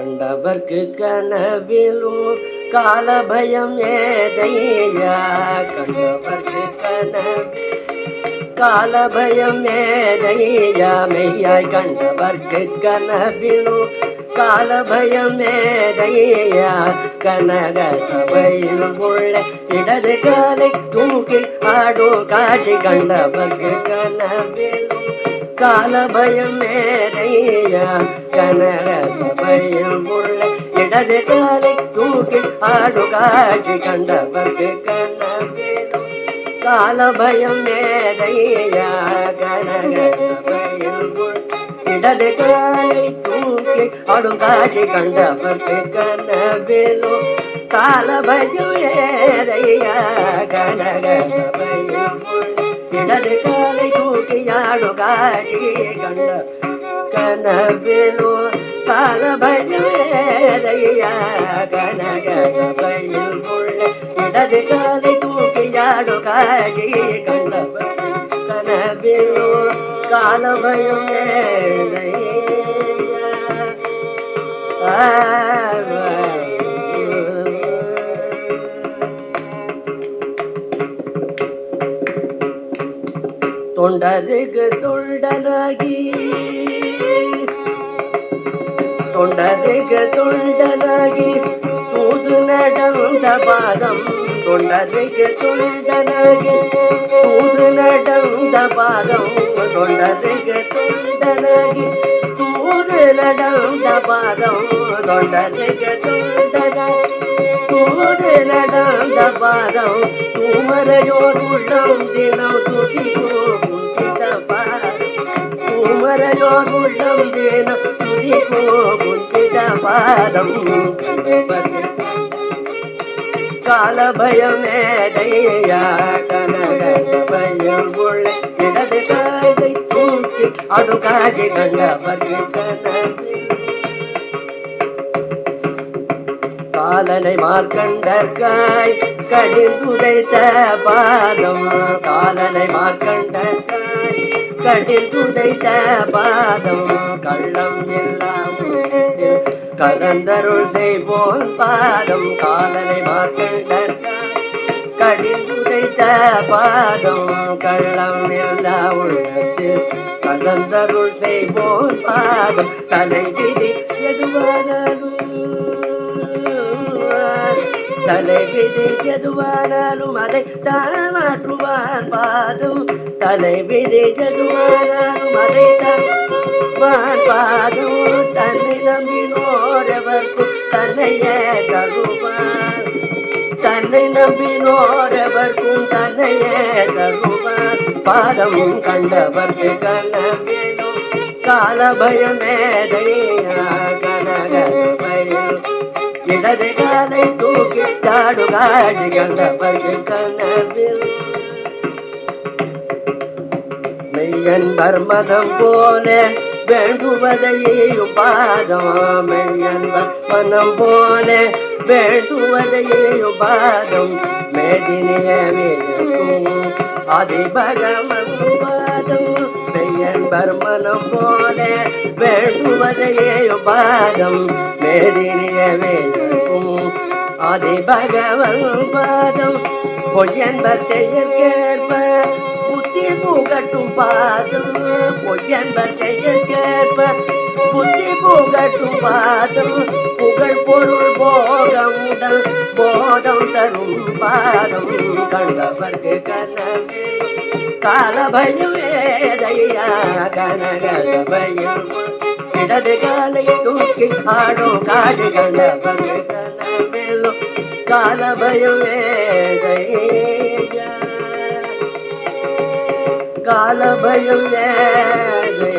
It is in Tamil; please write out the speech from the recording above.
கண்டவர்க்கு கனவிலும் காலபயம் ஏதையா. கண்டவர்க்கு காலபயம் ஏதையா. மெய்யாய் கண்டவர்க்கு கனவிலும் காலபயம் ஏதையா. கனக சபையில் உள்ள இடது காலை தூக்கி ஆடும் காட்சி கண்டவர்க்கு கனவிலும் காலபயம் ஏதையா. கனக சபையில் உள்ள இடது காலை தூக்கி ஆடும் காட்சி கண்டவர்க்கு கனவிலும் காலபயம் ஏதையா. கனக சபையில் உள்ள இடது காலை தூக்கி ஆடும் காட்சி கண்டவர்க்கு கனவிலும் காலபயம் ஏதையா. கனக சபையில் உள்ள இடது காலை தூக்கி ஆடும் காட்சி கண்ட கனவிலும் காலபயம் ஏதையா. கனக சபையில் உள்ள இடது காலை தூக்கி ஆடும் காட்சி கண்டவர் கனவிலும் காலபயம் ஏதையா. தொண்டருக்கு தொண்டனாகி தூது நடந்த பாதம். தொண்டருக்கு தொண்டனாகி தூது நடந்த பாதம். தொண்டருக்கு தொண்டனாகி தூது நடந்த பாதம். தொண்டருக்கு தொண்டனாகி தூது நடந்த பாதம். தூமரையோர் உள்ளம் தினம் துதிக்கும் தூமரையோர் உள்ளம் தினம் துதிக்கும் குந்தித பாதம். காலபயம் ஏதையா. கனக சபையில் உள்ள இடது காலை தூக்கி அடுகாட்சி கண்டவர்க்கு கனவில் காலனை மார்க்கண்டற்காய் கடிந்துதைத்த பாதம். காலனை மார்க்கண்டற்காய் கடிந்துதைத்த பாதம். கள்ளம் இல்லாமல் கலந்தருள் செய்வோன் பாதம். காலனை மார்க்கண்டற்காய் கடிந்துதைத்த பாதம். கள்ளம் இல்லா உள்ளத்தில் கலந்தருள் செய்வோன் பாதம். தலை விதி எதுவானாலும் தலைவிதி எதுவானாலும் அதை தாமாற்றுவான் பாதம். தலைவிதி எதுவானாலும் அதை தாமான் பாதம். தன்னை நம்பினோரெவர்க்கும் தன்னையே தருவான். தன்னை நம்பினோரெவர்க்கும் தன்னையே தருவான் பாதம். கண்டவர்க்கு கனவிலும் காலபயம் ஏதையா. கனக சபையில் இடது காலை தூக்கி ஆடும் காட்சி கண்டவர்க்கு கனவில் மெய்யன்பர் மனம் போல வேண்டுவதையும் பாதம். மெய்யன்பர் மனம் போல வேண்டுவதையும் பாதம். மேதினியும் அதிபகமன் பாதம். மெய்யன்பர் மனம் போல வேண்டுவதையும் பாதம். மேதினியும் அதிபகவன் பாதம். பொய்யன்பர் செயற்கேற்ப புத்தி புகட்டும் பாதம். பொய்யன்பர் செயற்கேற்ப புத்தி புகட்டும் பாதம். புகழ் பொருள் போகமுடன் போதம் தரும் பாதம். கண்டவர்க்கு கனவில் காலபயம் ஏதையா. கனக சபையில் இடது காலை தூக்கி ஆடும் காடு கண்டவர்க்கு கனவிலும் காலபயம் ஏதையா. காலபயம் ஏதையா.